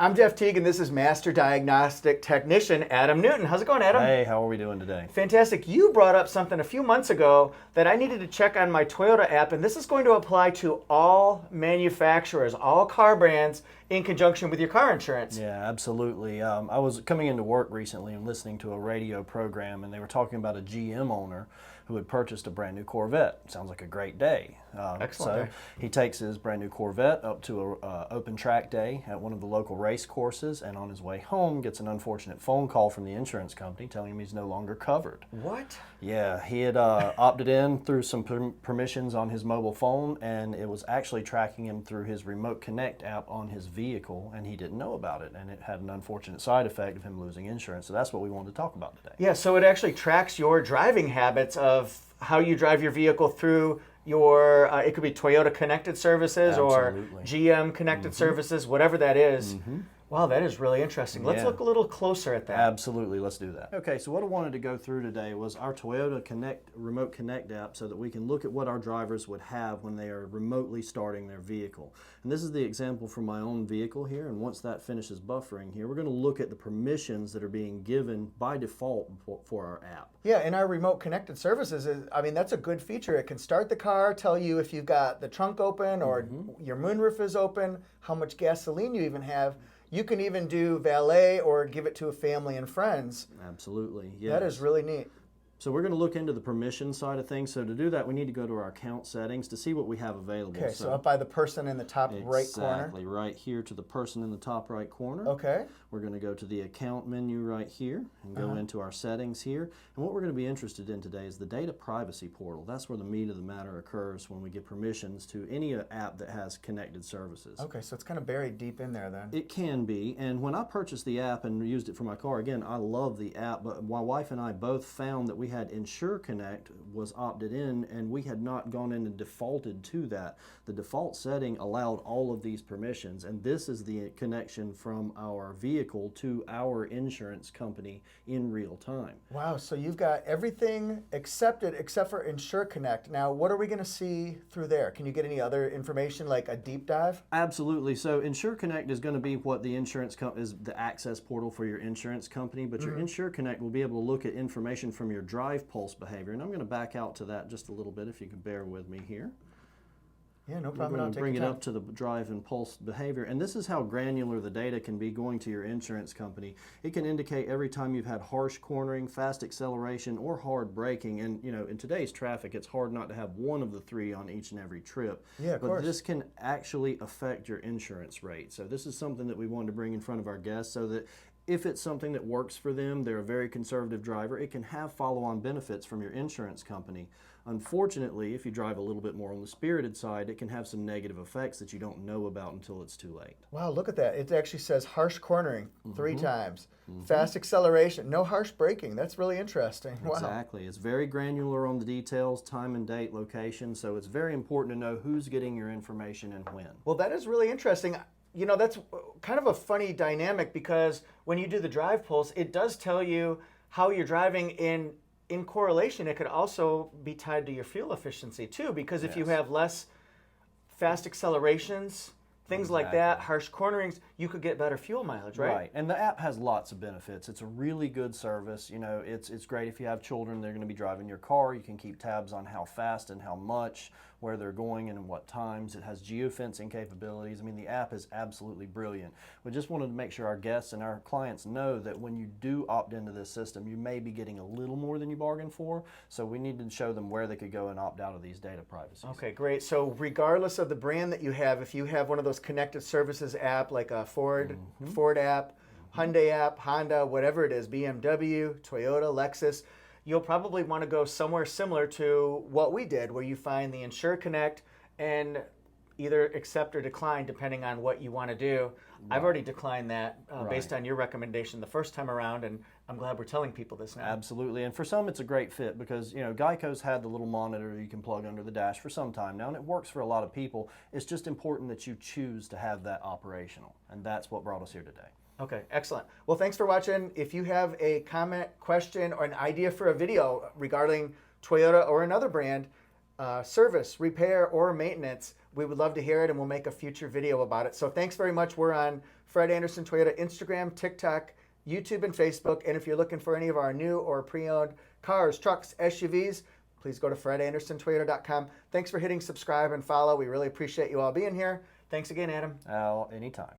I'm Jeff Teague, and this is Master Diagnostic Technician Adam Newton. How's it going, Adam? Hey, how are we doing today? Fantastic. You brought up something a few months ago that I needed to check on my Toyota app, and this is going to apply to all manufacturers, all car brands, in conjunction with your car insurance. Yeah, absolutely. I was coming into work recently and listening to a radio program, and they were talking about a GM owner who had purchased a brand new Corvette. Sounds like a great day. Excellent. So he takes his brand new Corvette up to a open track day at one of the local race courses, and on his way home gets an unfortunate phone call from the insurance company telling him he's no longer covered. What? Yeah, he had opted in through some permissions on his mobile phone, and it was actually tracking him through his Remote Connect app on his vehicle, and he didn't know about it, and it had an unfortunate side effect of him losing insurance. So that's what we wanted to talk about today. Yeah, so it actually tracks your driving habits of how you drive your vehicle through your, it could be Toyota connected services Absolutely. or GM connected services, whatever that is. Wow, that is really interesting. Let's Yeah. look a little closer at that. Absolutely, let's do that. Okay, so what I wanted to go through today was our Toyota Remote Connect app so that we can look at what our drivers would have when they are remotely starting their vehicle. And this is the example from my own vehicle here, and once that finishes buffering here, we're going to look at the permissions that are being given by default for our app. Yeah, in our remote connected services, I mean, that's a good feature. It can start the car, tell you if you've got the trunk open or your moonroof is open, how much gasoline you even have. You can even do valet or give it to a family and friends. Absolutely, yes. That is really neat. So we're going to look into the permission side of things. So to do that, we need to go to our account settings to see what we have available. Okay, so up by the person in the top right corner. Exactly, right here to the person in the top right corner. Okay. We're going to go to the account menu right here and go into our settings here. And what we're going to be interested in today is the data privacy portal. That's where the meat of the matter occurs when we give permissions to any app that has connected services. Okay, so it's kind of buried deep in there then. It can be, and when I purchased the app and used it for my car, again, I love the app, but my wife and I both found that we had Insure Connect was opted in, and we had not gone in and defaulted to that. The default setting allowed all of these permissions, and this is the connection from our vehicle to our insurance company in real time. Wow, so you've got everything accepted except for Insure Connect. Now, what are we going to see through there? Can you get any other information like a deep dive? Absolutely. So Insure Connect is going to be what the insurance company is, the access portal for your insurance company, but your Insure Connect will be able to look at information from your drive pulse behavior. And I'm going to back out to that just a little bit if you can bear with me here. Yeah, no We're problem. going to bring it up to the drive and pulse behavior. And this is how granular the data can be going to your insurance company. It can indicate every time you've had harsh cornering, fast acceleration, or hard braking. And you know, in today's traffic, it's hard not to have one of the three on each and every trip. Yeah, of but course. this can actually affect your insurance rate. So this is something that we wanted to bring in front of our guests so that if it's something that works for them, they're a very conservative driver, it can have follow-on benefits from your insurance company. Unfortunately, if you drive a little bit more on the spirited side, it can have some negative effects that you don't know about until it's too late. Wow, look at that. It actually says harsh cornering 3 times. Fast acceleration, no harsh braking. That's really interesting. Wow. Exactly. It's very granular on the details, time and date, location, so it's very important to know who's getting your information and when. Well, that is really interesting. You know, that's kind of a funny dynamic because when you do the drive pulse, it does tell you how you're driving in correlation. It could also be tied to your fuel efficiency too, because if you have less fast accelerations, things like that, harsh cornerings, you could get better fuel mileage, right? Right, and the app has lots of benefits. It's a really good service. You know, it's great if you have children, they're going to be driving your car. You can keep tabs on how fast and how much, where they're going and in what times. It has geofencing capabilities. I mean, the app is absolutely brilliant. We just wanted to make sure our guests and our clients know that when you do opt into this system, you may be getting a little more than you bargained for, so we need to show them where they could go and opt out of these data privacies. Okay, great. So regardless of the brand that you have, if you have one of those connected services app like a Ford app, Hyundai app, Honda, whatever it is, BMW, Toyota, Lexus, you'll probably want to go somewhere similar to what we did, where you find the Insure Connect and either accept or decline depending on what you want to do. I've already declined that based on your recommendation the first time around, and I'm glad we're telling people this now. Absolutely, and for some it's a great fit because, you know, Geico's had the little monitor you can plug under the dash for some time now, and it works for a lot of people. It's just important that you choose to have that operational, and that's what brought us here today. Okay, excellent. Well, thanks for watching. If you have a comment, question, or an idea for a video regarding Toyota or another brand, service, repair, or maintenance, we would love to hear it, and we'll make a future video about it. So thanks very much. We're on Fred Anderson Toyota Instagram, TikTok, YouTube, and Facebook. And if you're looking for any of our new or pre-owned cars, trucks, SUVs, please go to fredandersontoyota.com. Thanks for hitting subscribe and follow. We really appreciate you all being here. Thanks again, Adam. Anytime.